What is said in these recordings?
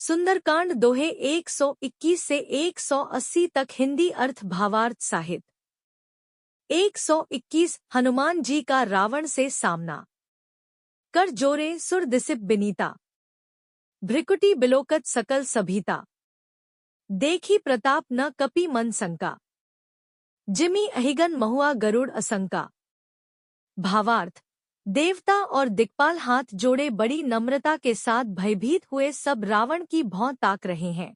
सुंदरकांड दोहे 121 से 180 तक हिंदी अर्थ भावार्थ साहित्य। 121 हनुमान जी का रावण से सामना। कर जोरे सुर दिसिप बिनीता, भ्रिकुटी बिलोकत सकल सभीता। देखी प्रताप न कपि मन संका, जिमि अहिगन महुआ गरुड़ असंका। भावार्थ, देवता और दिक्पाल हाथ जोड़े बड़ी नम्रता के साथ भयभीत हुए सब रावण की भौं ताक रहे हैं,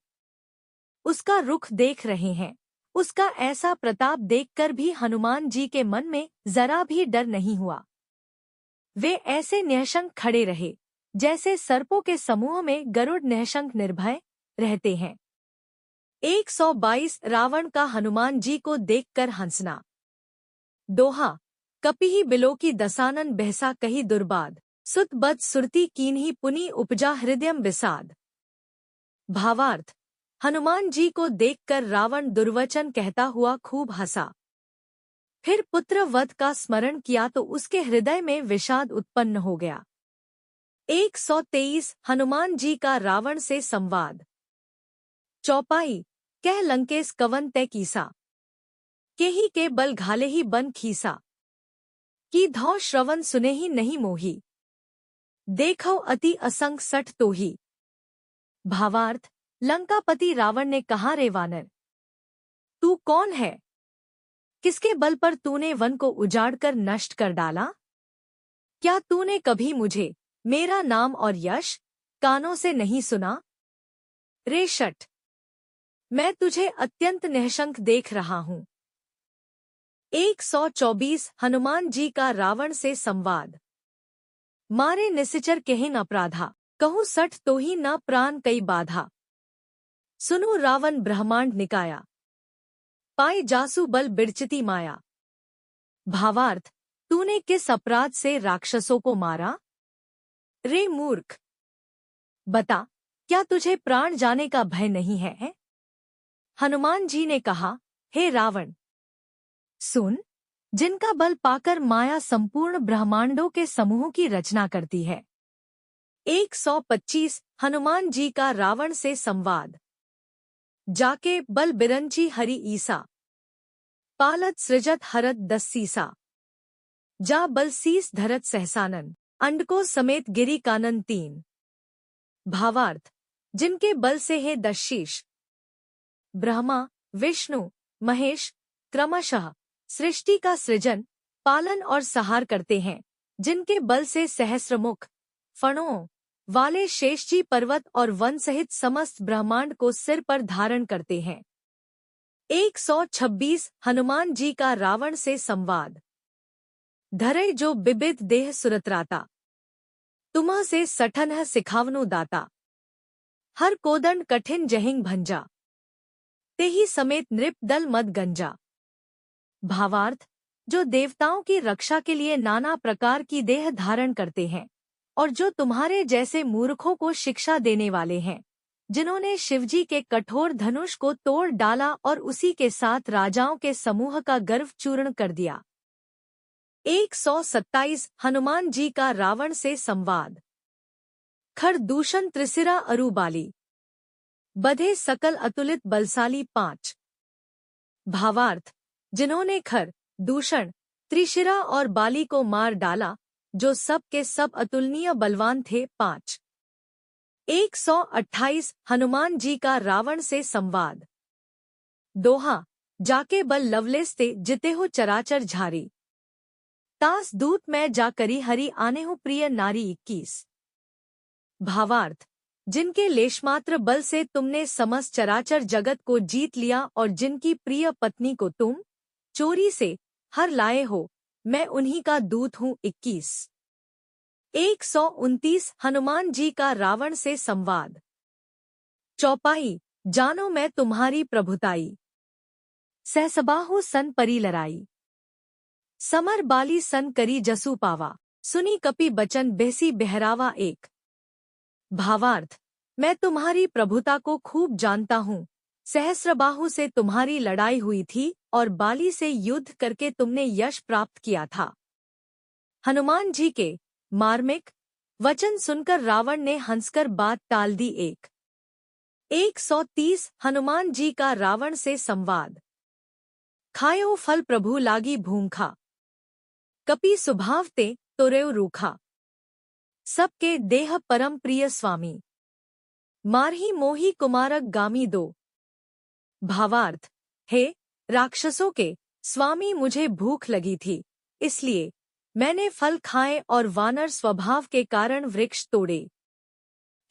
उसका रुख देख रहे हैं। उसका ऐसा प्रताप देखकर भी हनुमान जी के मन में जरा भी डर नहीं हुआ। वे ऐसे निःशंक खड़े रहे जैसे सर्पों के समूह में गरुड़ निःशंक निर्भय रहते हैं। 122 रावण का हनुमान जी को देखकर हंसना। दोहा, कपिहि बिलोकी दसानन बहसा कही दुर्बाद, सुत बद सुरती कीन्ही पुनि उपजा हृदयम विषाद। भावार्थ, हनुमान जी को देखकर रावण दुर्वचन कहता हुआ खूब हंसा। फिर पुत्र वध का स्मरण किया तो उसके हृदय में विषाद उत्पन्न हो गया। 123 हनुमान जी का रावण से संवाद। चौपाई, कह लंकेश कवन तै कीसा, केही के बल घाले ही बन खीसा। की धौ श्रवण सुने ही नहीं मोही, देखो अति असंग सठ तोही। भावार्थ, लंकापति रावण ने कहा, रे वानर, तू कौन है? किसके बल पर तूने वन को उजाड़कर नष्ट कर डाला? क्या तूने कभी मुझे, मेरा नाम और यश कानों से नहीं सुना? रे शठ, मैं तुझे अत्यंत निःशंक देख रहा हूं। 124 हनुमान जी का रावण से संवाद। मारे निसिचर कहिन अपराधा, कहूँ सठ तो ही न प्राण कई बाधा। सुनो रावण ब्रह्मांड निकाया, पाए जासु बल बिरचिति माया। भावार्थ, तूने किस अपराध से राक्षसों को मारा? रे मूर्ख, बता, क्या तुझे प्राण जाने का भय नहीं है? हनुमान जी ने कहा, हे रावण, सुन, जिनका बल पाकर माया संपूर्ण ब्रह्मांडों के समूह की रचना करती है। 125 हनुमान जी का रावण से संवाद। जाके बल बिरंची हरि ईसा, पालत सृजत हरत दस सीसा। जा बल सीस धरत सहसानन, अंडको समेत गिरी कानन तीन। भावार्थ, जिनके बल से है दस शीश, ब्रह्मा, विष्णु, महेश क्रमशः सृष्टि का सृजन, पालन और सहार करते हैं, जिनके बल से सहस्रमुख फणों वाले शेषजी पर्वत और वन सहित समस्त ब्रह्मांड को सिर पर धारण करते हैं। 126 हनुमान जी का रावण से संवाद। धरे जो बिबिध देह सुरत्राता, तुम्ह से सठन सिखावनु दाता। हर कोदंड कठिन जहिंग भंजा, तेही समेत नृप दल मद गंजा। भावार्थ, जो देवताओं की रक्षा के लिए नाना प्रकार की देह धारण करते हैं और जो तुम्हारे जैसे मूर्खों को शिक्षा देने वाले हैं, जिन्होंने शिवजी के कठोर धनुष को तोड़ डाला और उसी के साथ राजाओं के समूह का गर्व चूर्ण कर दिया। 127 हनुमान जी का रावण से संवाद। खर दूषण त्रिशिरा अरुबाली, बधे सकल अतुलित बलशाली 5। भावार्थ, जिन्होंने खर, दूषण, त्रिशिरा और बाली को मार डाला, जो सब के सब अतुलनीय बलवान थे 5। 128 हनुमान जी का रावण से संवाद। दोहा, जाके बल लवलेस ते जिते हो चराचर झारी, तास दूत मैं जा करी हरि आने हो प्रिय नारी 21। भावार्थ, जिनके लेशमात्र बल से तुमने समस्त चराचर जगत को जीत लिया और जिनकी प्रिय पत्नी को तुम चोरी से हर लाए हो, मैं उन्हीं का दूत हूँ 21। 129 हनुमान जी का रावण से संवाद। चौपाई, जानो मैं तुम्हारी प्रभुताई, सहसबाहु सन परी लड़ाई। समर बाली सन करी जसु पावा, सुनी कपि बचन बेसी बहरावा 1। भावार्थ, मैं तुम्हारी प्रभुता को खूब जानता हूँ। सहस्रबाहु से तुम्हारी लड़ाई हुई थी और बाली से युद्ध करके तुमने यश प्राप्त किया था। हनुमान जी के मार्मिक वचन सुनकर रावण ने हंसकर बात टाल दी 1। 130 हनुमान जी का रावण से संवाद। खायो फल प्रभु लागी भूखा, कपि सुभाव ते तोरेव रूखा। सबके देह परम प्रिय स्वामी, मारही मोही कुमारक गामी दो। भावार्थ, हे राक्षसों के स्वामी, मुझे भूख लगी थी, इसलिए मैंने फल खाए और वानर स्वभाव के कारण वृक्ष तोड़े।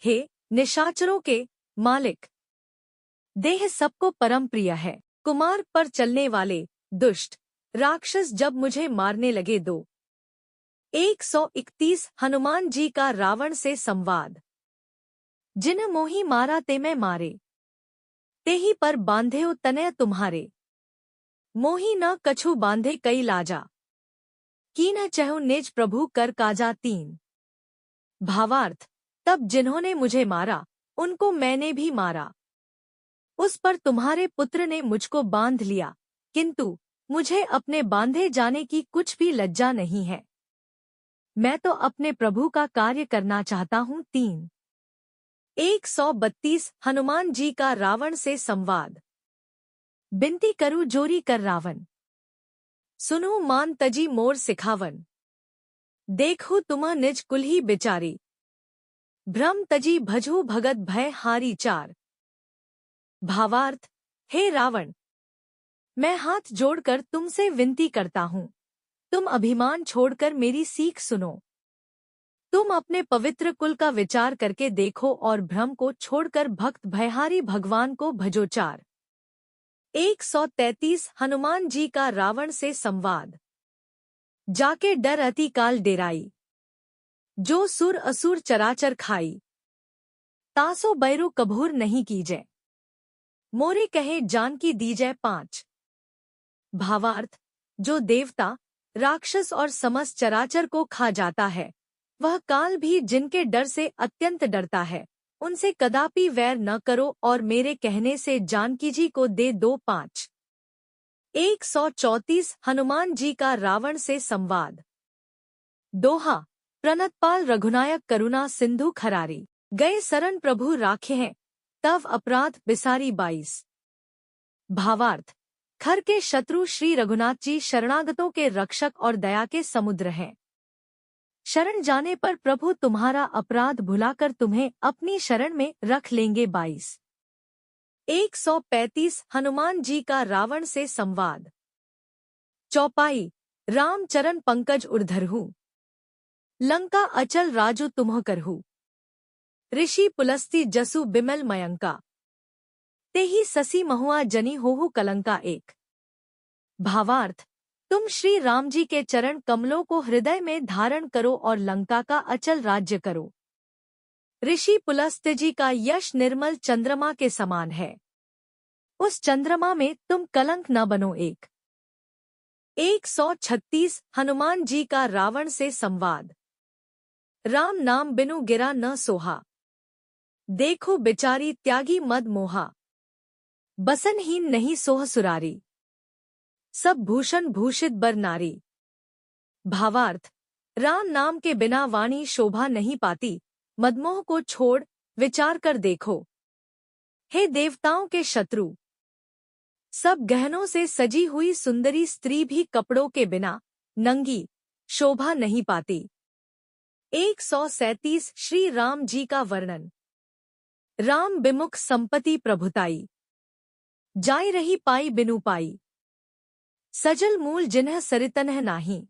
हे निशाचरों के मालिक, देह सबको परम प्रिय है, कुमार पर चलने वाले दुष्ट राक्षस जब मुझे मारने लगे। 131 हनुमान जी का रावण से संवाद। जिन मोही मारा ते मैं मारे, तेही पर बांधेओ तनय तुम्हारे। मोही न कछु बांधे कई लाजा, कीन चहु निज प्रभु कर काजा। 3 भावार्थ, तब जिन्होंने मुझे मारा उनको मैंने भी मारा। उस पर तुम्हारे पुत्र ने मुझको बांध लिया, किंतु मुझे अपने बांधे जाने की कुछ भी लज्जा नहीं है। मैं तो अपने प्रभु का कार्य करना चाहता हूँ। 132 हनुमान जी का रावण से संवाद। बिनती करु जोरी कर रावण, सुनो मान तजी मोर सिखावन। देखो तुम निज कुल्ही बिचारी, भ्रम तजी भजू भगत भय हारी। 4 भावार्थ, हे रावण, मैं हाथ जोड़कर तुमसे विनती करता हूँ, तुम अभिमान छोड़कर मेरी सीख सुनो। तुम अपने पवित्र कुल का विचार करके देखो और भ्रम को छोड़कर भक्त भयहारी भगवान को भजो। 4 133 हनुमान जी का रावण से संवाद। जाके डर अति काल डेराई, जो सुर असुर चराचर खाई। तासो बैरु कभूर नहीं कीजै, मोरे कहे जानकी दीजै। 5 भावार्थ, जो देवता राक्षस और समस्त चराचर को खा जाता है, वह काल भी जिनके डर से अत्यंत डरता है, उनसे कदापि वैर न करो और मेरे कहने से जानकी जी को दे दो। 5 134 हनुमान जी का रावण से संवाद। दोहा, प्रणतपाल रघुनायक करुणा सिंधु खरारी। गए शरण प्रभु राखे हैं, तव अपराध बिसारी। 22 भावार्थ, खर के शत्रु श्री रघुनाथ जी शरणागतों के रक्षक और दया के समुद्र हैं। शरण जाने पर प्रभु तुम्हारा अपराध भुलाकर तुम्हें अपनी शरण में रख लेंगे। 22 135 हनुमान जी का रावण से संवाद। चौपाई, राम चरण पंकज उर्धरहु, लंका अचल राजू तुम्ह करहु। ऋषि पुलस्ती जसु बिमल मयंका, तेहि ससी महुआ जनी होहु कलंका। 1 भावार्थ, तुम श्री राम जी के चरण कमलों को हृदय में धारण करो और लंका का अचल राज्य करो। ऋषि पुलस्त्य जी का यश निर्मल चंद्रमा के समान है, उस चंद्रमा में तुम कलंक न बनो। 136 हनुमान जी का रावण से संवाद। राम नाम बिनु गिरा न सोहा, देखो बिचारी त्यागी मद मोहा। बसनहीन नहीं सोह सुरारी, सब भूषण भूषित बर नारी। भावार्थ, राम नाम के बिना वाणी शोभा नहीं पाती, मदमोह को छोड़ विचार कर देखो। हे देवताओं के शत्रु, सब गहनों से सजी हुई सुंदरी स्त्री भी कपड़ों के बिना नंगी शोभा नहीं पाती। 137 श्री राम जी का वर्णन। राम विमुख संपत्ति प्रभुताई, जाई रही पाई बिनु पाई। सजल मूल जिन्ह सरितनह नाही,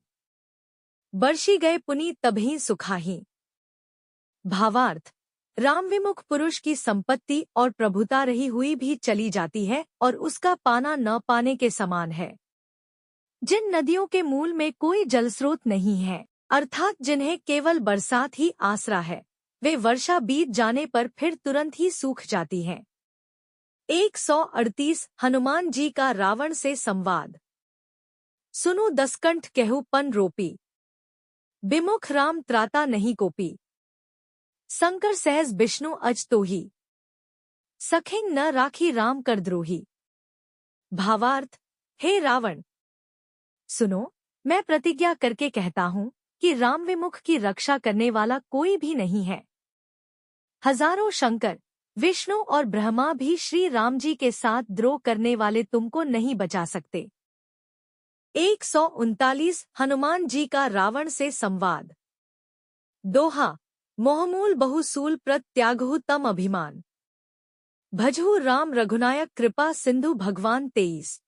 बरसी गए पुनि तबहि सुखाही। भावार्थ, राम विमुख पुरुष की संपत्ति और प्रभुता रही हुई भी चली जाती है और उसका पाना न पाने के समान है। जिन नदियों के मूल में कोई जलस्रोत नहीं है, अर्थात जिन्हें केवल बरसात ही आसरा है, वे वर्षा बीत जाने पर फिर तुरंत ही सूख जाती हैं। 138 हनुमान जी का रावण से संवाद। सुनो दसकंठ कहु पन रोपी, विमुख राम त्राता नहीं कोपी। शंकर सहज विष्णु अज तोही, सखिंग न राखी राम कर द्रोही। भावार्थ, हे रावण, सुनो, मैं प्रतिज्ञा करके कहता हूँ कि राम विमुख की रक्षा करने वाला कोई भी नहीं है। हजारों शंकर विष्णु और ब्रह्मा भी श्री राम जी के साथ द्रोह करने वाले तुमको नहीं बचा सकते। 139 हनुमान जी का रावण से संवाद। दोहा, मोहमूल बहुसूल प्रत्यागहु तम अभिमान, भजहु राम रघुनायक कृपा सिंधु भगवान 23।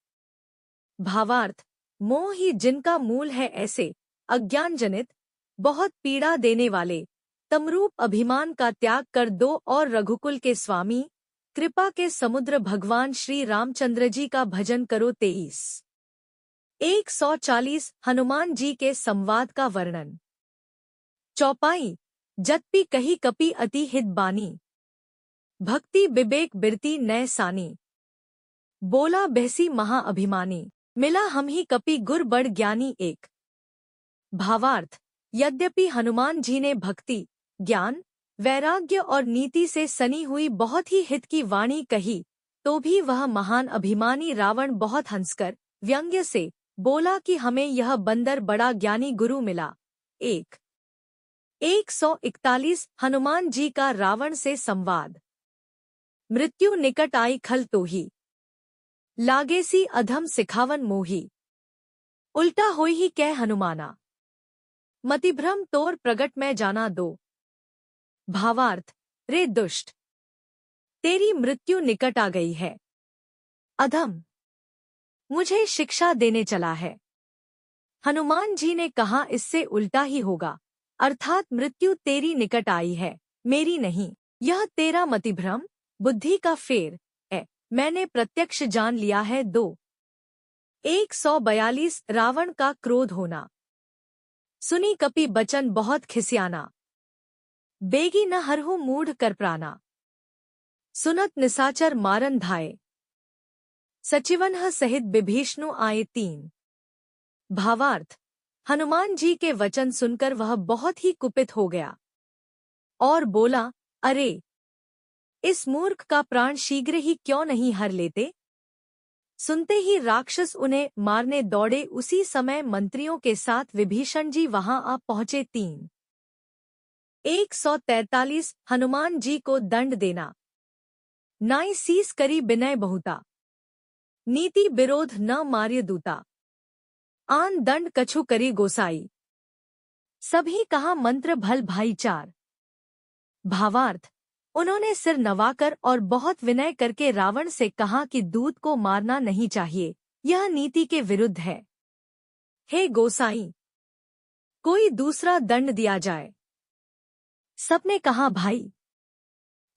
भावार्थ, मोह ही जिनका मूल है, ऐसे अज्ञान जनित बहुत पीड़ा देने वाले तमरूप अभिमान का त्याग कर दो और रघुकुल के स्वामी कृपा के समुद्र भगवान श्री रामचंद्र जी का भजन करो। 23। 140 हनुमान जी के संवाद का वर्णन। चौपाई, जतपि कही कपि अति हित बानी, भक्ति विवेक बिरती नय सानी, बोला बहसी महाअभिमानी, मिला हम ही कपि गुर बड़ ज्ञानी। 1। भावार्थ, यद्यपि हनुमान जी ने भक्ति, ज्ञान, वैराग्य और नीति से सनी हुई बहुत ही हित की वाणी कही, तो भी वह महान अभिमानी रावण बहुत हंसकर व्यंग्य से बोला कि हमें यह बंदर बड़ा ज्ञानी गुरु मिला। 1। 141 हनुमान जी का रावण से संवाद। मृत्यु निकट आई खल तोही, लागेसी अधम सिखावन मोही, उल्टा होई ही कह हनुमाना, मतिभ्रम तोर प्रगट में जाना दो। भावार्थ, रे दुष्ट, तेरी मृत्यु निकट आ गई है। अधम, मुझे शिक्षा देने चला है। हनुमान जी ने कहा, इससे उल्टा ही होगा, अर्थात मृत्यु तेरी निकट आई है, मेरी नहीं। यह तेरा मतिभ्रम, बुद्धि का फेर है, मैंने प्रत्यक्ष जान लिया है। 2। 142 रावण का क्रोध होना। सुनी कपि बचन बहुत खिसियाना, बेगी न हरहु मूढ़ कर प्राना, सुनत निसाचर मारन धाये, सचिवनह सहित विभीषणु आए। 3। भावार्थ, हनुमान जी के वचन सुनकर वह बहुत ही कुपित हो गया और बोला, अरे, इस मूर्ख का प्राण शीघ्र ही क्यों नहीं हर लेते। सुनते ही राक्षस उन्हें मारने दौड़े। उसी समय मंत्रियों के साथ विभीषण जी वहां आ पहुंचे। 3। 143 हनुमान जी को दंड देना। नाई सीस करी बिनय बहुता, नीति विरोध न मार्य दूता, आन दंड कछु करी गोसाई, सभी कहा मंत्र भल भाई। 4। भावार्थ, उन्होंने सिर नवाकर और बहुत विनय करके रावण से कहा कि दूत को मारना नहीं चाहिए, यह नीति के विरुद्ध है। हे गोसाई, कोई दूसरा दंड दिया जाए। सबने कहा, भाई,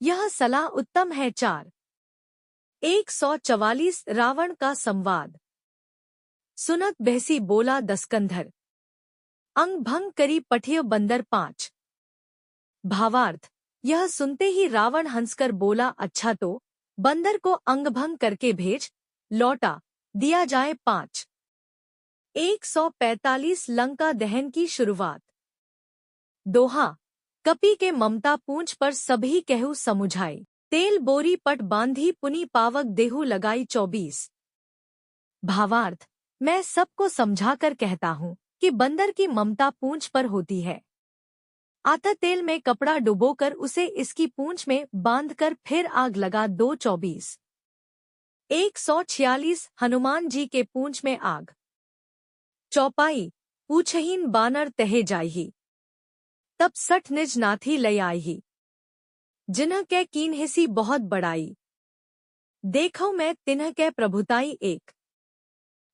यह सलाह उत्तम है। 4। 144 रावण का संवाद। सुनत बहसी बोला दस्कंधर, अंग भंग करी पठिय बंदर 5। भावार्थ, यह सुनते ही रावण हंसकर बोला, अच्छा तो बंदर को अंगभंग करके भेज, लौटा दिया जाए। 5। 145 लंका दहन की शुरुआत। दोहा, कपि के ममता पूंछ पर सभी कहू समुझाई, तेल बोरी पट बांधी पुनि पावक देहु लगाई। 24। भावार्थ, मैं सबको समझाकर कहता हूँ कि बंदर की ममता पूंछ पर होती है। आता तेल में कपड़ा डुबोकर उसे इसकी पूंछ में बांधकर फिर आग लगा दो। 24। 146 हनुमान जी के पूंछ में आग। चौपाई, पूछहीन बानर तहे जाइही, तब 60 निज नाथी लय आइही, जिन्ह कै कीन्हिसी बहुत बड़ाई, देखो मैं तिन्ह कै प्रभुताई। 1।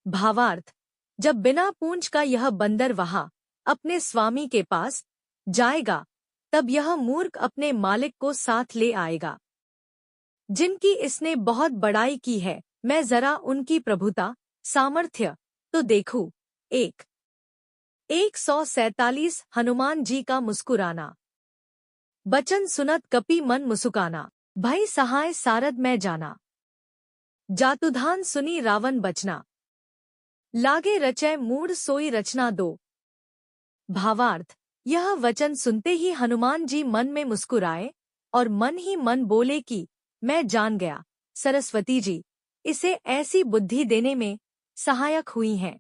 भावार्थ, जब बिना पूंछ का यह बंदर वहां अपने स्वामी के पास जाएगा, तब यह मूर्ख अपने मालिक को साथ ले आएगा, जिनकी इसने बहुत बड़ाई की है। मैं जरा उनकी प्रभुता सामर्थ्य तो देखूं। 1। 147 हनुमान जी का मुस्कुराना। बचन सुनत कपि मन मुसुकाना, भई सहाय सारद में जाना, जातुधान सुनी रावण बचना, लागे रचय मूढ़ सोई रचना। 2। भावार्थ, यह वचन सुनते ही हनुमान जी मन में मुस्कुराए और मन ही मन बोले कि मैं जान गया, सरस्वती जी इसे ऐसी बुद्धि देने में सहायक हुई हैं।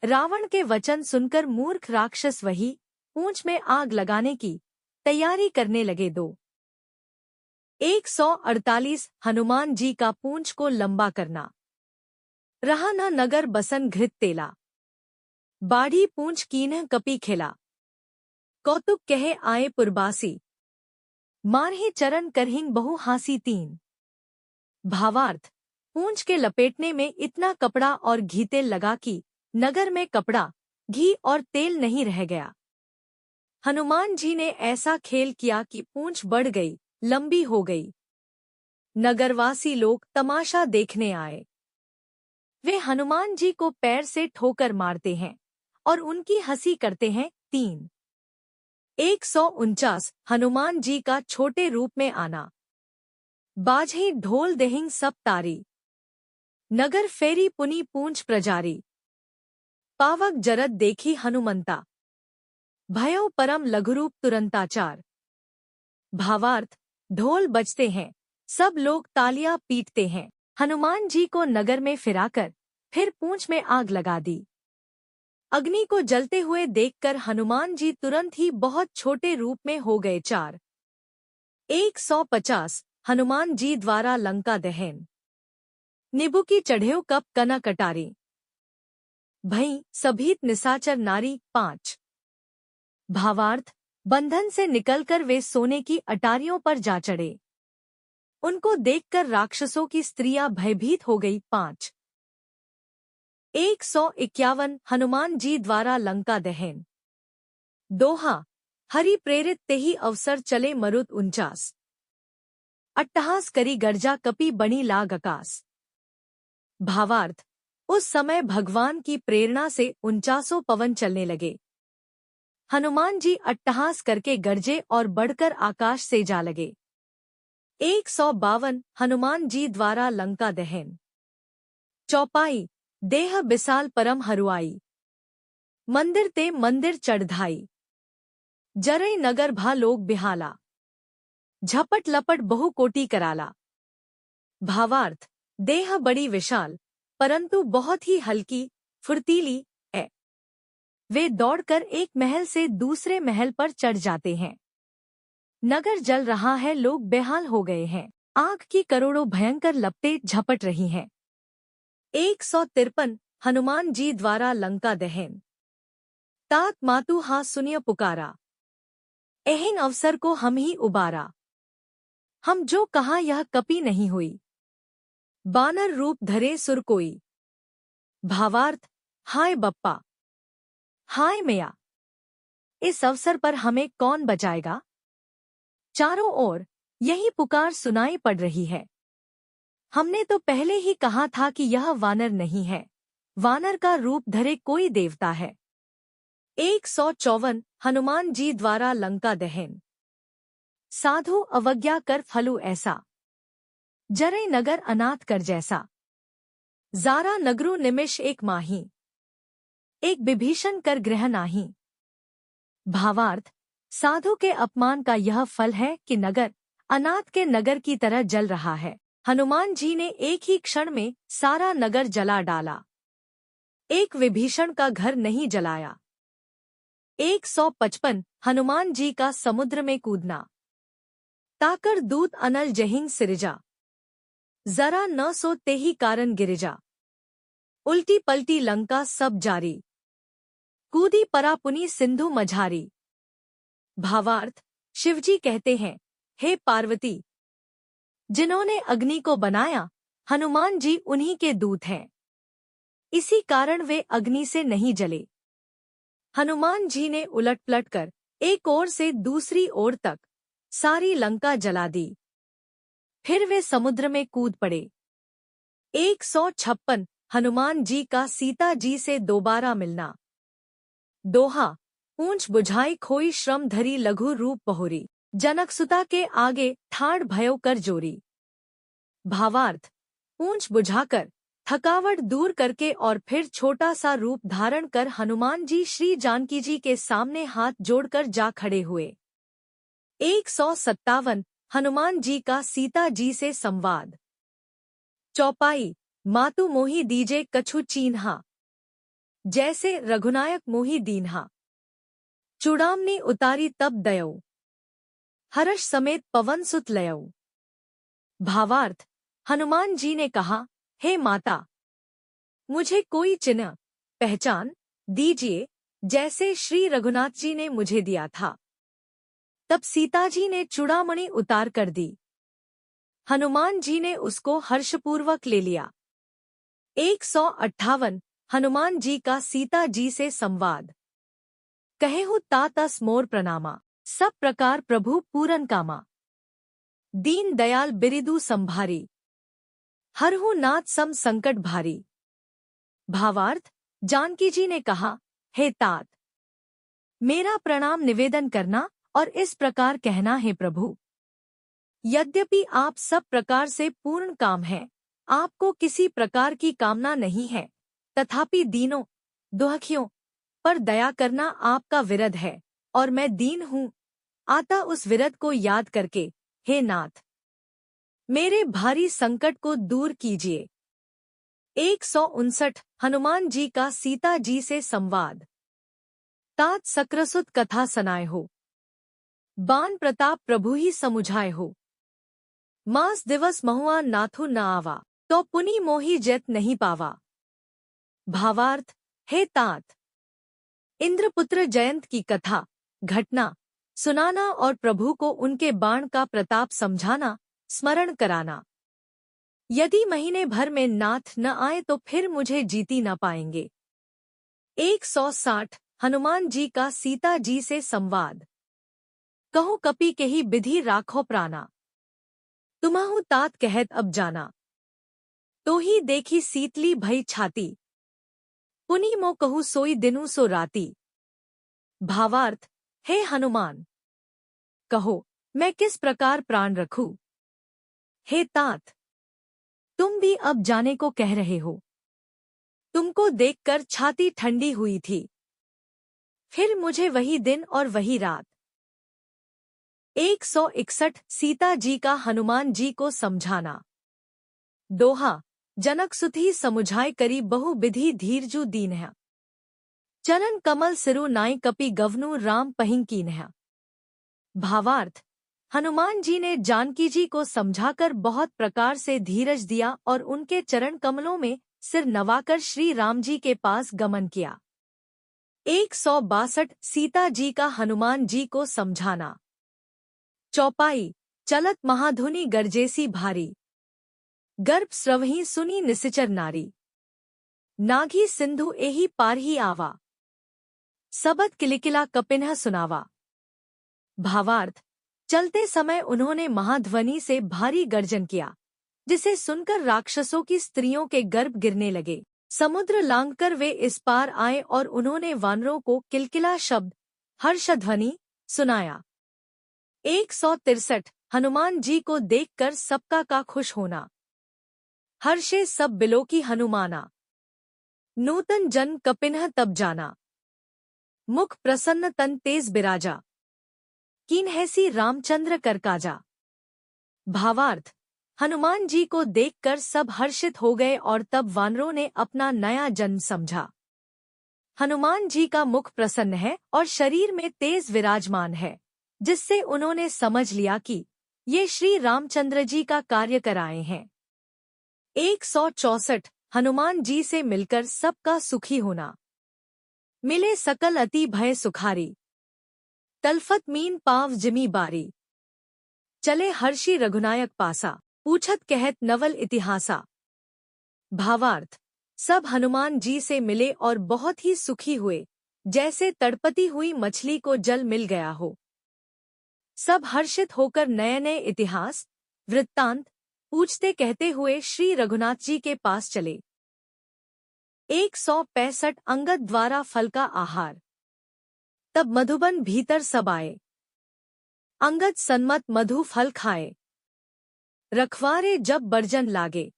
रावण के वचन सुनकर मूर्ख राक्षस वही पूंछ में आग लगाने की तैयारी करने लगे। 2। 148 हनुमान जी का पूंछ को लंबा करना। रहा न नगर बसन घृत तेला, बाढ़ी पूंछ कीन्ह कपि खिला। कौतुक कहे आए पुरबासी, मारहि चरण करहिं बहु हासी तीन। भावार्थ, पूंछ के लपेटने में इतना कपड़ा और घी तेल लगा कि नगर में कपड़ा, घी और तेल नहीं रह गया। हनुमान जी ने ऐसा खेल किया कि पूंछ बढ़ गई, लंबी हो गई। नगरवासी लोग तमाशा देखने आए। वे हनुमान जी को पैर से ठोकर मारते हैं और उनकी हंसी करते हैं। 149 हनुमान जी का छोटे रूप में आना। बाजही ढोल देहिं सब तारी, नगर फेरी पुनी पूंछ प्रजारी। पावक जरद देखी हनुमंता, भयो परम लघुरूप तुरंताचार। भावार्थ, ढोल बजते हैं, सब लोग तालियां पीटते हैं। हनुमान जी को नगर में फिराकर फिर पूंछ में आग लगा दी। अग्नि को जलते हुए देखकर हनुमान जी तुरंत ही बहुत छोटे रूप में हो गए। 150 हनुमान जी द्वारा लंका दहन। निबु की चढ़ेव कप कना कटारी, भई सभीत निसाचर नारी। 5 भावार्थ, बंधन से निकलकर वे सोने की अटारियों पर जा चढ़े। उनको देखकर राक्षसों की स्त्रियां भयभीत हो गई। 151 हनुमान जी द्वारा लंका दहन। दोहा, हरि प्रेरित तेहि अवसर चले मरुत 49। अट्टहास करी गर्जा कपि बनी लाग आकाश। भावार्थ, उस समय भगवान की प्रेरणा से 49 पवन चलने लगे। हनुमान जी अट्टहास करके गरजे और बढ़कर आकाश से जा लगे। 152 हनुमान जी द्वारा लंका दहन। चौपाई, देह बिसाल परम हरुआई, मंदिर ते मंदिर चढ़धाई। जरई नगर भा लोग बिहाला, झपट लपट बहु कोटि कराला। भावार्थ, देह बड़ी विशाल परंतु बहुत ही हल्की, फुर्तीली है। वे दौड़कर एक महल से दूसरे महल पर चढ़ जाते हैं। नगर जल रहा है, लोग बेहाल हो गए हैं। आग की करोड़ों भयंकर लपटें झपट रही हैं। 153 हनुमान जी द्वारा लंका दहन। तात मातु हा सुनिय पुकारा, एहिं अवसर को हम ही उबारा। हम जो कहा यह कपि नहीं हुई, बानर रूप धरे सुर कोई। भावार्थ, हाय बप्पा, हाय मैया, इस अवसर पर हमें कौन बचाएगा। चारों ओर यही पुकार सुनाई पड़ रही है। हमने तो पहले ही कहा था कि यह वानर नहीं है, वानर का रूप धरे कोई देवता है। 154 हनुमान जी द्वारा लंका दहन। साधु अवज्ञा कर फलु ऐसा, जरे नगर अनाथ कर जैसा। जारा नगरु निमिष एक माही, एक विभीषण कर ग्रह नाही। भावार्थ, साधु के अपमान का यह फल है कि नगर अनाथ के नगर की तरह जल रहा है। हनुमान जी ने एक ही क्षण में सारा नगर जला डाला, एक विभीषण का घर नहीं जलाया। 155 हनुमान जी का समुद्र में कूदना। ताकर दूत अनल जहिं सिरजा, जरा न सो तेहि कारण गिरिजा। उल्टी पलटी लंका सब जारी, कूदी परापुनी सिंधु मझारी। भावार्थ, शिवजी कहते हैं, हे पार्वती, जिन्होंने अग्नि को बनाया हनुमान जी उन्हीं के दूत हैं, इसी कारण वे अग्नि से नहीं जले। हनुमान जी ने उलट पलट कर एक ओर से दूसरी ओर तक सारी लंका जला दी। फिर वे समुद्र में कूद पड़े। 156 हनुमान जी का सीता जी से दोबारा मिलना। दोहा, पूंछ बुझाई खोई श्रम धरी लघु रूप पहुरी, जनकसुता के आगे ठाड़ भयो कर जोरी। भावार्थ, पूंछ बुझाकर थकावट दूर करके और फिर छोटा सा रूप धारण कर हनुमान जी श्री जानकी जी के सामने हाथ जोड़कर जा खड़े हुए। 157 हनुमान जी का सीता जी से संवाद। चौपाई, मातु मोहि दीजे कछु चीन्हा, जैसे रघुनायक मोहि दीन्हा। चूड़ामनी उतारी तब दयौ, हर्ष समेत पवन सुत लयौ। भावार्थ, हनुमान जी ने कहा, हे माता, मुझे कोई चिन्ह पहचान दीजिए जैसे श्री रघुनाथ जी ने मुझे दिया था। तब सीता जी ने चूड़ामणि उतार कर दी। हनुमान जी ने उसको हर्षपूर्वक ले लिया। 158 हनुमान जी का सीता जी से संवाद। कहेहु तातस मोर प्रणामा, सब प्रकार प्रभु पूरन कामा। दीन दयाल बिरिदु संभारी, हरहु नाथ सम संकट भारी। भावार्थ, जानकी जी ने कहा, हे तात, मेरा प्रणाम निवेदन करना और इस प्रकार कहना है प्रभु, यद्यपि आप सब प्रकार से पूर्ण काम हैं, आपको किसी प्रकार की कामना नहीं है, तथापि दीनों दुखियों पर दया करना आपका विरध है और मैं दीन हूँ। अतः उस विरध को याद करके, हे नाथ, मेरे भारी संकट को दूर कीजिए। 159 हनुमान जी का सीता जी से संवाद। तात सक्रसुत कथा सनाए हो, बान प्रताप प्रभु ही समुझाए हो। मास दिवस महुआ नाथु न आवा, तो पुनि मोहि जैत नहीं पावा। भावार्थ, हे तात, इंद्रपुत्र जयंत की कथा घटना सुनाना और प्रभु को उनके बाण का प्रताप समझाना, स्मरण कराना। यदि महीने भर में नाथ न आए तो फिर मुझे जीती न पाएंगे। 160 हनुमान जी का सीता जी से संवाद। कहूँ कपि केहि विधि राखो प्राणा, तुम्हु तात कहत अब जाना। तो ही देखी सीतली भई छाती, पुनि मो कहूँ सोई दिनु सो राती। भावार्थ, हे हनुमान, कहो मैं किस प्रकार प्राण रखूं। हे तात, तुम भी अब जाने को कह रहे हो। तुमको देखकर छाती ठंडी हुई थी, फिर मुझे वही दिन और वही रात। 161 सीता जी का हनुमान जी को समझाना। दोहा, जनक सुधी समुझाए करी बहु विधि धीरजु दीन्ह। चरण कमल सिरु नाई कपि गवनु राम पहिं कीन्ह। भावार्थ, हनुमान जी ने जानकी जी को समझाकर बहुत प्रकार से धीरज दिया और उनके चरण कमलों में सिर नवाकर श्री राम जी के पास गमन किया। 162 सीता जी का हनुमान जी को समझाना। चौपाई, चलत महाधुनि गर्जेसी भारी, गर्भ स्रवही सुनी निसिचर नारी। नागी सिंधु एही पारही आवा, सबद किलिकिला कपिन्ह सुनावा। भावार्थ, चलते समय उन्होंने महाध्वनि से भारी गर्जन किया, जिसे सुनकर राक्षसों की स्त्रियों के गर्भ गिरने लगे। समुद्र लांघकर वे इस पार आए और उन्होंने वानरों को किलकिला शब्द हर्षध्वनि सुनाया। 163 हनुमान जी को देखकर सबका का खुश होना। हर्षे सब बिलोकी हनुमाना, नूतन जन कपिन्ह तब जाना। मुख प्रसन्न तन तेज बिराजा, कीन्हैसी रामचंद्र कर काजा। भावार्थ, हनुमान जी को देखकर सब हर्षित हो गए और तब वानरों ने अपना नया जन्म समझा। हनुमान जी का मुख प्रसन्न है और शरीर में तेज विराजमान है, जिससे उन्होंने समझ लिया कि ये श्री रामचंद्र जी का कार्य कराए हैं। 164 हनुमान जी से मिलकर सबका सुखी होना। मिले सकल अति भय सुखारी, तलफत मीन पाव जिमी बारी। चले हर्षि रघुनायक पासा, पूछत कहत नवल इतिहासा। भावार्थ, सब हनुमान जी से मिले और बहुत ही सुखी हुए, जैसे तड़पती हुई मछली को जल मिल गया हो। सब हर्षित होकर नए नए इतिहास वृत्तांत पूछते कहते हुए श्री रघुनाथ जी के पास चले। 165 अंगद द्वारा फल का आहार। तब मधुबन भीतर सब आए, अंगद सन्मत मधु फल खाए। रखवारे जब बर्जन लागे,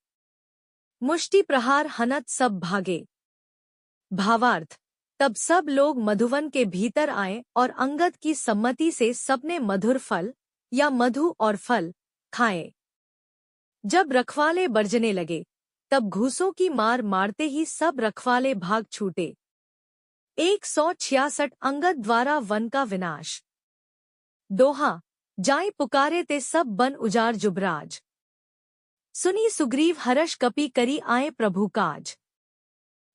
मुष्टि प्रहार हनत सब भागे। भावार्थ, तब सब लोग मधुवन के भीतर आए और अंगद की सम्मति से सबने मधुर फल या मधु और फल खाए। जब रखवाले बरजने लगे, तब घूसों की मार मारते ही सब रखवाले भाग छूटे। 166 अंगद द्वारा वन का विनाश। दोहा, जाय पुकारे ते सब बन उजार जुबराज। सुनी सुग्रीव हर्ष कपि करी आए प्रभु काज।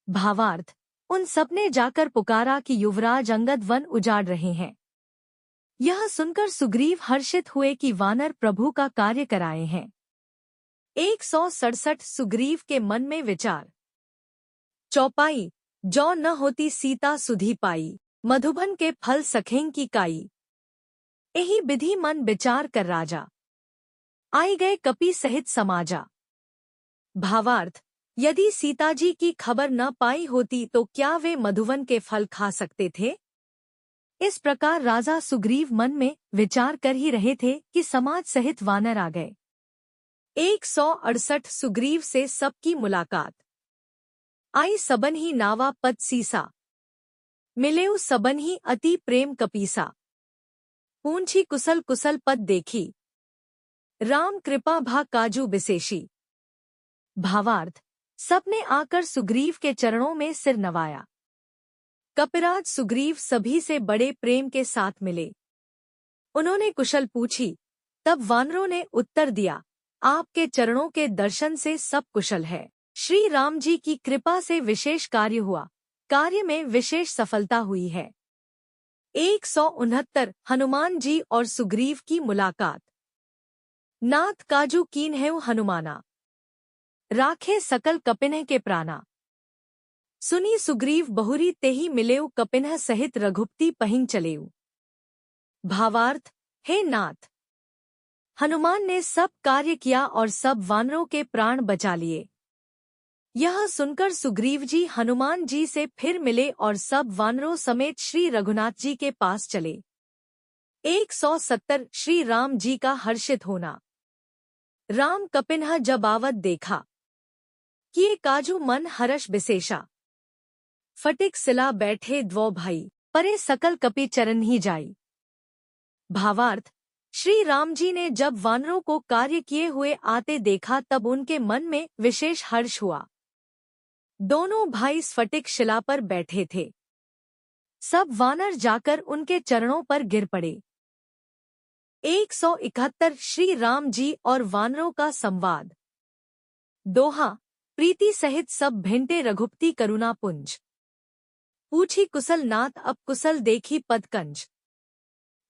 भावार्थ, उन सबने जाकर पुकारा कि युवराज अंगद वन उजाड़ रहे हैं। यह सुनकर सुग्रीव हर्षित हुए कि वानर प्रभु का कार्य कराए हैं। 167 सुग्रीव के मन में विचार। चौपाई, जो न होती सीता सुधी पाई, मधुबन के फल सखें की काई। यही विधि मन विचार कर राजा, आई गए कपि सहित समाजा। भावार्थ, यदि सीताजी की खबर न पाई होती तो क्या वे मधुवन के फल खा सकते थे? इस प्रकार राजा सुग्रीव मन में विचार कर ही रहे थे कि समाज सहित वानर आ गए। 168 सुग्रीव से सबकी मुलाकात। आई सबन ही नावा पद सीसा, मिलेउ सबन ही अति प्रेम कपीसा। पूंछी कुशल कुशल पद देखी, राम कृपा भा काजू विशेषी। भावार्थ, सबने आकर सुग्रीव के चरणों में सिर नवाया। कपिराज सुग्रीव सभी से बड़े प्रेम के साथ मिले। उन्होंने कुशल पूछी, तब वानरों ने उत्तर दिया, आपके चरणों के दर्शन से सब कुशल है। श्री राम जी की कृपा से विशेष कार्य हुआ, कार्य में विशेष सफलता हुई है। 169 हनुमान जी और सुग्रीव की मुलाकात। नाथ काजू कीन्हेउ हनुमाना, राखे सकल कपिन्ह के प्राणा। सुनी सुग्रीव बहुरी तेहि मिलेउ कपिन्ह सहित रघुपति पहिं चलेउ। भावार्थ, हे नाथ, हनुमान ने सब कार्य किया और सब वानरों के प्राण बचा लिए। यह सुनकर सुग्रीव जी हनुमान जी से फिर मिले और सब वानरों समेत श्री रघुनाथ जी के पास चले। 170 श्री राम जी का हर्षित होना। राम कपिन्ह जब आवत देखा, किए काजू मन हर्ष विशेषा। फटिक सिला बैठे द्वौ भाई, परे सकल कपि चरण ही जाई। भावार्थ, श्री राम जी ने जब वानरों को कार्य किए हुए आते देखा तब उनके मन में विशेष हर्ष हुआ। दोनों भाई स्फटिक शिला पर बैठे थे। सब वानर जाकर उनके चरणों पर गिर पड़े। 171 श्री राम जी और वानरों का संवाद। दोहा, प्रीति सहित सब भिंटे रघुपति करुणा पुंज। पूछी कुशल नाथ अब कुशल देखी पदकंज।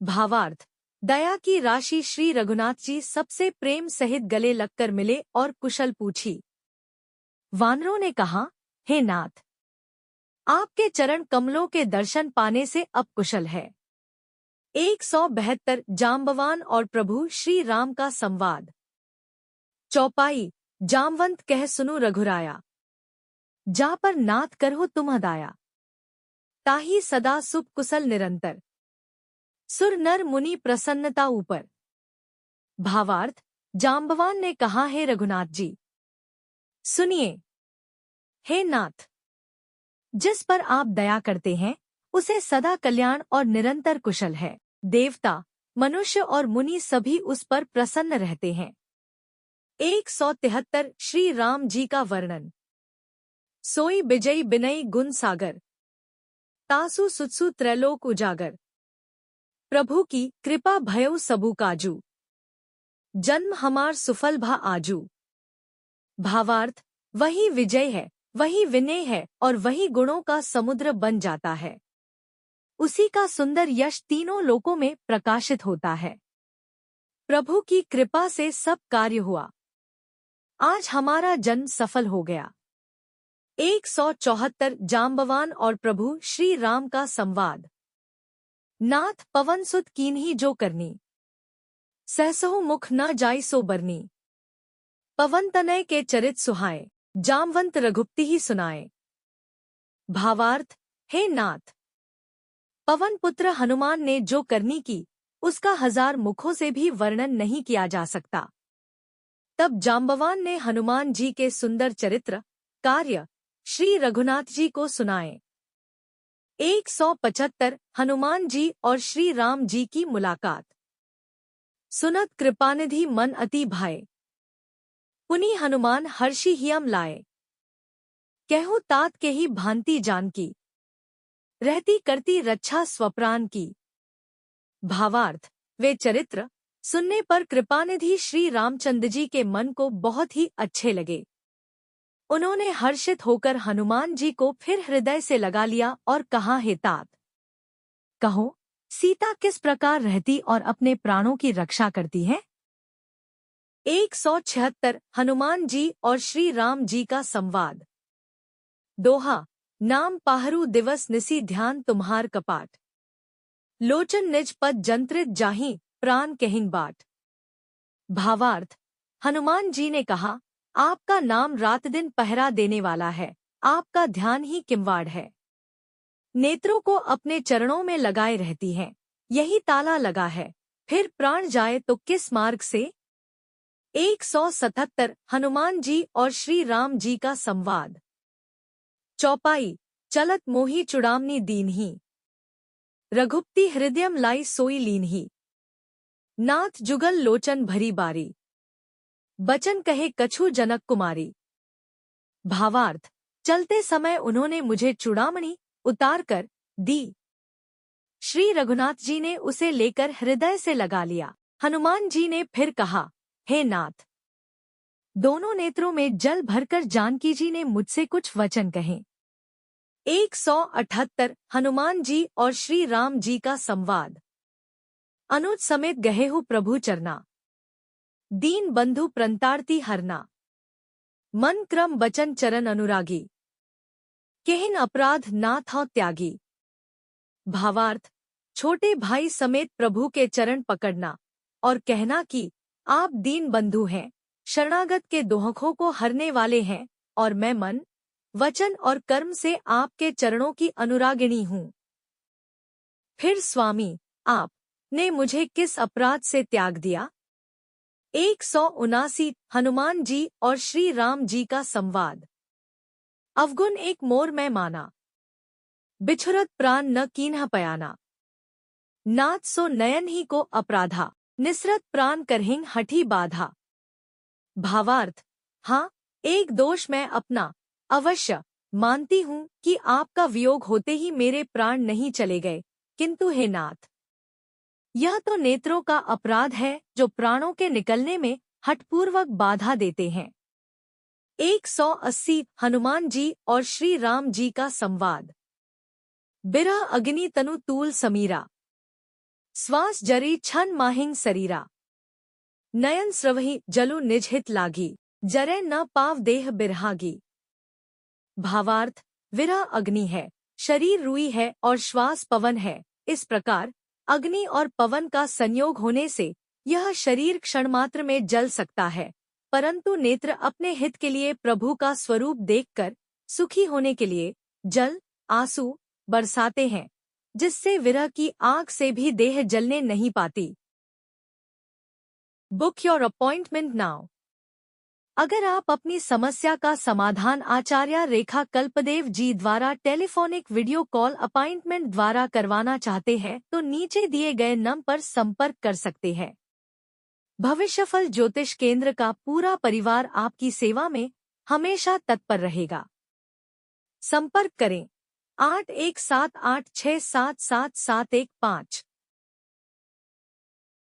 भावार्थ, दया की राशि श्री रघुनाथ जी सबसे प्रेम सहित गले लगकर मिले और कुशल पूछी। वानरों ने कहा, हे नाथ, आपके चरण कमलों के दर्शन पाने से अब कुशल है। 172 जाम्बवान और प्रभु श्री राम का संवाद। चौपाई, जामवंत कह सुनु रघुराया, जा पर नाथ करहु तुम हदाया। ताही सदा सुख कुशल निरंतर, सुर नर मुनि प्रसन्नता ऊपर। भावार्थ, जाम्बवान ने कहा, हे रघुनाथ जी, सुनिए। हे नाथ, जिस पर आप दया करते हैं उसे सदा कल्याण और निरंतर कुशल है। देवता, मनुष्य और मुनि सभी उस पर प्रसन्न रहते हैं। 173 श्री राम जी का वर्णन। सोई बिजई बिनई गुण सागर, तासु सुत्सु त्रैलोक उजागर। प्रभु की कृपा भयउ सबु काजू, जन्म हमार सुफल भा आजू। भावार्थ, वही विजय है, वही विनय है और वही गुणों का समुद्र बन जाता है। उसी का सुंदर यश तीनों लोकों में प्रकाशित होता है। प्रभु की कृपा से सब कार्य हुआ। आज हमारा जन्म सफल हो गया। 174 जाम्बवान और प्रभु श्री राम का संवाद। नाथ पवन सुत कीन्ही जो करनी, सहसहु मुख न जाई सो बरनी। पवन तनय के चरित सुहाए, जामवंत रघुपति ही सुनाए। भावार्थ, हे नाथ, पवन पुत्र हनुमान ने जो करनी की उसका 1000 मुखों से भी वर्णन नहीं किया जा सकता। तब जाम्बवान ने हनुमान जी के सुंदर चरित्र, कार्य श्री रघुनाथ जी को सुनाए। 175 हनुमान जी और श्री राम जी की मुलाकात। सुनत कृपानिधि मन अति भाए, पुनि हनुमान हर्षि हियम लाए। कहूँ तात के ही भांति जान की, रहती करती रक्षा स्वप्राण की। भावार्थ, वे चरित्र, सुनने पर कृपानिधि श्री रामचंद्र जी के मन को बहुत ही अच्छे लगे। उन्होंने हर्षित होकर हनुमान जी को फिर हृदय से लगा लिया और कहा, हे तात, कहो सीता किस प्रकार रहती और अपने प्राणों की रक्षा करती है। 176 हनुमान जी और श्री राम जी का संवाद। दोहा। नाम पाहरू दिवस निसी ध्यान तुम्हार कपाट, लोचन निज पद जंत्रित जाहि प्राण कहिन बाट। भावार्थ। हनुमान जी ने कहा, आपका नाम रात दिन पहरा देने वाला है, आपका ध्यान ही किंवाड़ है। नेत्रों को अपने चरणों में लगाए रहती हैं, यही ताला लगा है, फिर प्राण जाए तो किस मार्ग से। 177 हनुमान जी और श्री राम जी का संवाद। चौपाई। चलत मोही चुड़ामनी दीनही, रघुपति हृदयम लाई सोई लीनही। नाथ जुगल लोचन भरी बारी, बचन कहे कछु जनक कुमारी। भावार्थ। चलते समय उन्होंने मुझे चूड़ामणि उतार कर दी। श्री रघुनाथ जी ने उसे लेकर हृदय से लगा लिया। हनुमान जी ने फिर कहा, हे नाथ, दोनों नेत्रों में जल भरकर जानकी जी ने मुझसे कुछ वचन कहे। 178 हनुमान जी और श्री राम जी का संवाद। अनुज समेत गहे हो प्रभु चरना, दीन बंधु प्रंतारती हरना। मन क्रम बचन चरण अनुरागी, केहिन अपराध नाथ हो त्यागी। भावार्थ। छोटे भाई समेत प्रभु के चरण पकड़ना और कहना कि आप दीन बंधु हैं, शरणागत के दुखों को हरने वाले हैं, और मैं मन, वचन और कर्म से आपके चरणों की अनुरागिणी हूँ। फिर स्वामी, आप ने मुझे किस अपराध से त्याग दिया। 179 हनुमान जी और श्री राम जी का संवाद। अवगुण एक मोर मैं माना, बिछुरत प्राण न कीन्ह पयाना। नाथ सो नयन ही को अपराधा, निसरत प्राण करहिं हठी बाधा। भावार्थ। हाँ, एक दोष मैं अपना अवश्य मानती हूँ कि आपका वियोग होते ही मेरे प्राण नहीं चले गए, किंतु हे नाथ, यह तो नेत्रों का अपराध है जो प्राणों के निकलने में हठपूर्वक बाधा देते हैं। 180 हनुमान जी और श्री राम जी का संवाद। बिरह अग्नि तनु तूल समीरा, श्वास जरी छन माहिंग शरीरा। नयन स्रवहि जलु निजहित लागी, जरे न पाव देह बिरहागी। भावार्थ। विरह अग्नि है, शरीर रुई है और श्वास पवन है। इस प्रकार अग्नि और पवन का संयोग होने से यह शरीर क्षणमात्र में जल सकता है, परंतु नेत्र अपने हित के लिए प्रभु का स्वरूप देखकर सुखी होने के लिए जल आंसू बरसाते हैं, जिससे विरह की आग से भी देह जलने नहीं पाती। Book your appointment now. अगर आप अपनी समस्या का समाधान आचार्य रेखा कल्पदेव जी द्वारा टेलीफोनिक वीडियो कॉल अपॉइंटमेंट द्वारा करवाना चाहते हैं तो नीचे दिए गए नंबर पर संपर्क कर सकते हैं। भविष्यफल ज्योतिष केंद्र का पूरा परिवार आपकी सेवा में हमेशा तत्पर रहेगा। संपर्क करें 8178677715।